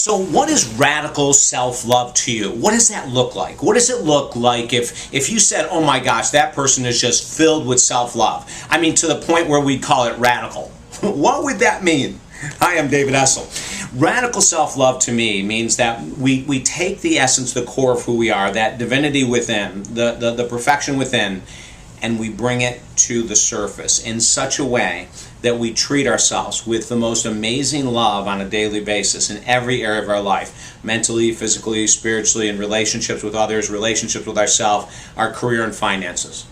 So what is radical self-love to you? What does that look like? What does it look like if you said, oh my gosh, that person is just filled with self-love? I mean, to the point where we call it radical. What would that mean? Hi, I'm David Essel. Radical self-love to me means that we take the essence, the core of who we are, that divinity within, the perfection within, and we bring it to the surface in such a way that we treat ourselves with the most amazing love on a daily basis in every area of our life, mentally, physically, spiritually, in relationships with others, relationships with ourselves, our career and finances.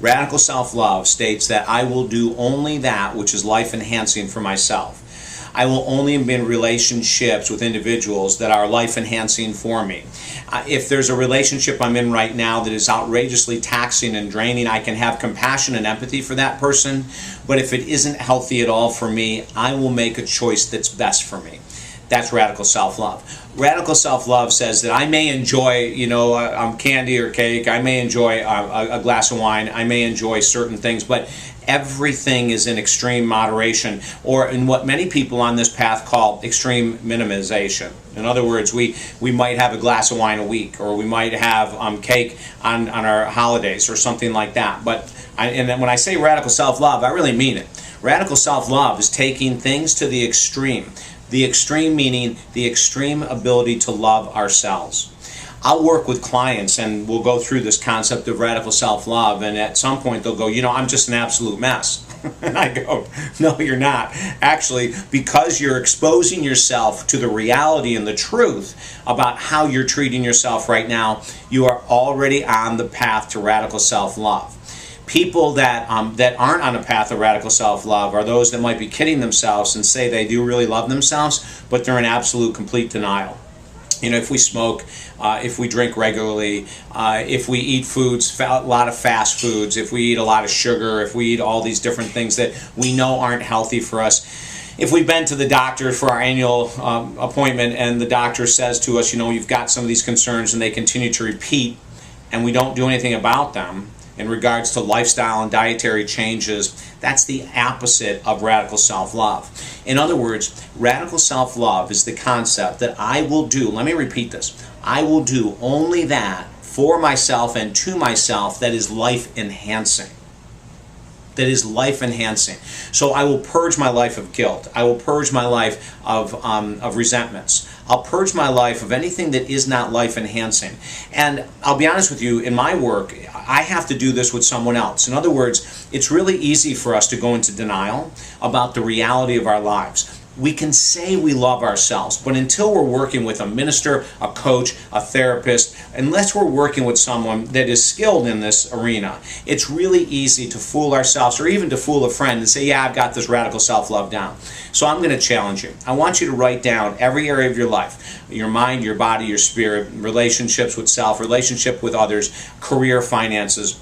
Radical self-love states that I will do only that which is life-enhancing for myself. I will only be in relationships with individuals that are life-enhancing for me. If there's a relationship I'm in right now that is outrageously taxing and draining, I can have compassion and empathy for that person. But if it isn't healthy at all for me, I will make a choice that's best for me. That's radical self-love. Radical self-love says that I may enjoy, candy or cake. I may enjoy a glass of wine. I may enjoy certain things, but everything is in extreme moderation, or in what many people on this path call extreme minimization. In other words, we might have a glass of wine a week, or we might have cake on our holidays or something like that. And then when I say radical self-love, I really mean it. Radical self-love is taking things to the extreme. The extreme meaning the extreme ability to love ourselves. I'll work with clients and we'll go through this concept of radical self-love, and at some point they'll go, I'm just an absolute mess. And I go, no, you're not. Actually, because you're exposing yourself to the reality and the truth about how you're treating yourself right now, you are already on the path to radical self-love. People that aren't on a path of radical self-love are those that might be kidding themselves and say they do really love themselves, but they're in absolute, complete denial. If we smoke, if we drink regularly, if we eat foods, a lot of fast foods, if we eat a lot of sugar, if we eat all these different things that we know aren't healthy for us, if we've been to the doctor for our annual appointment and the doctor says to us, you've got some of these concerns, and they continue to repeat and we don't do anything about them, in regards to lifestyle and dietary changes, that's the opposite of radical self-love. In other words, radical self-love is the concept that I will do, let me repeat this, I will do only that for myself and to myself that is life-enhancing. That is life-enhancing. So I will purge my life of guilt. I will purge my life of resentments. I'll purge my life of anything that is not life-enhancing. And I'll be honest with you, in my work, I have to do this with someone else. In other words, it's really easy for us to go into denial about the reality of our lives. We can say we love ourselves, but until we're working with a minister, a coach, a therapist, unless we're working with someone that is skilled in this arena, it's really easy to fool ourselves or even to fool a friend and say, yeah, I've got this radical self-love down. So I'm going to challenge you. I want you to write down every area of your life, your mind, your body, your spirit, relationships with self, relationship with others, career, finances.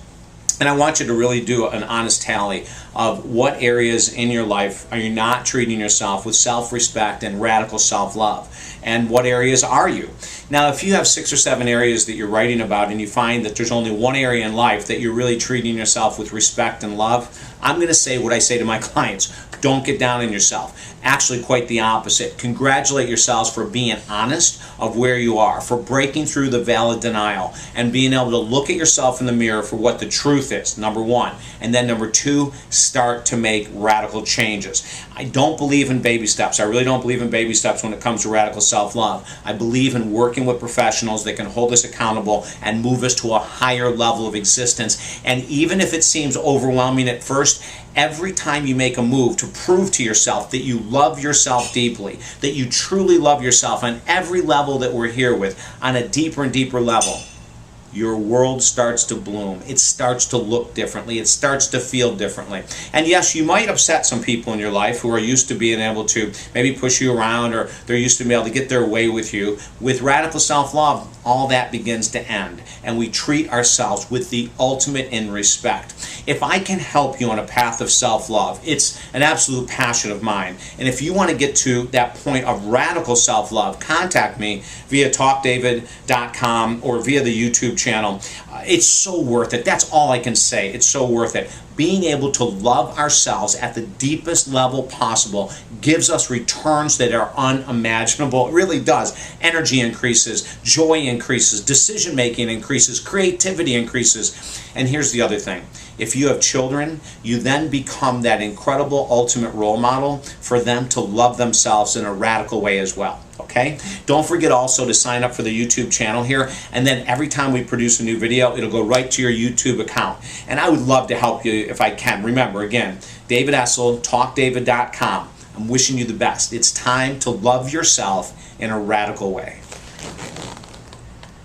And I want you to really do an honest tally of what areas in your life are you not treating yourself with self-respect and radical self-love, and what areas are you? Now, if you have 6 or 7 areas that you're writing about and you find that there's only one area in life that you're really treating yourself with respect and love, I'm going to say what I say to my clients. Don't get down on yourself. Actually, quite the opposite. Congratulate yourselves for being honest of where you are, for breaking through the veil of denial and being able to look at yourself in the mirror for what the truth is, number 1. And then number 2, start to make radical changes. I don't believe in baby steps. I really don't believe in baby steps when it comes to radical self-love. I believe in working with professionals that can hold us accountable and move us to a higher level of existence. And even if it seems overwhelming at first, every time you make a move to prove to yourself that you love yourself deeply, that you truly love yourself on every level that we're here with, on a deeper and deeper level, your world starts to bloom. It starts to look differently. It starts to feel differently. And yes, you might upset some people in your life who are used to being able to maybe push you around, or they're used to being able to get their way with you. With radical self-love, all that begins to end, and we treat ourselves with the ultimate in respect. If I can help you on a path of self-love, it's an absolute passion of mine. And if you want to get to that point of radical self-love, contact me via talkdavid.com or via the YouTube channel. channel. It's so worth it. That's all I can say. It's so worth it. Being able to love ourselves at the deepest level possible gives us returns that are unimaginable. It really does. Energy increases, joy increases, decision making increases, creativity increases. And here's the other thing. If you have children, you then become that incredible ultimate role model for them to love themselves in a radical way as well. Okay? Don't forget also to sign up for the YouTube channel here, and then every time we produce a new video, it'll go right to your YouTube account. And I would love to help you if I can. Remember, again, David Essel, talkdavid.com. I'm wishing you the best. It's time to love yourself in a radical way.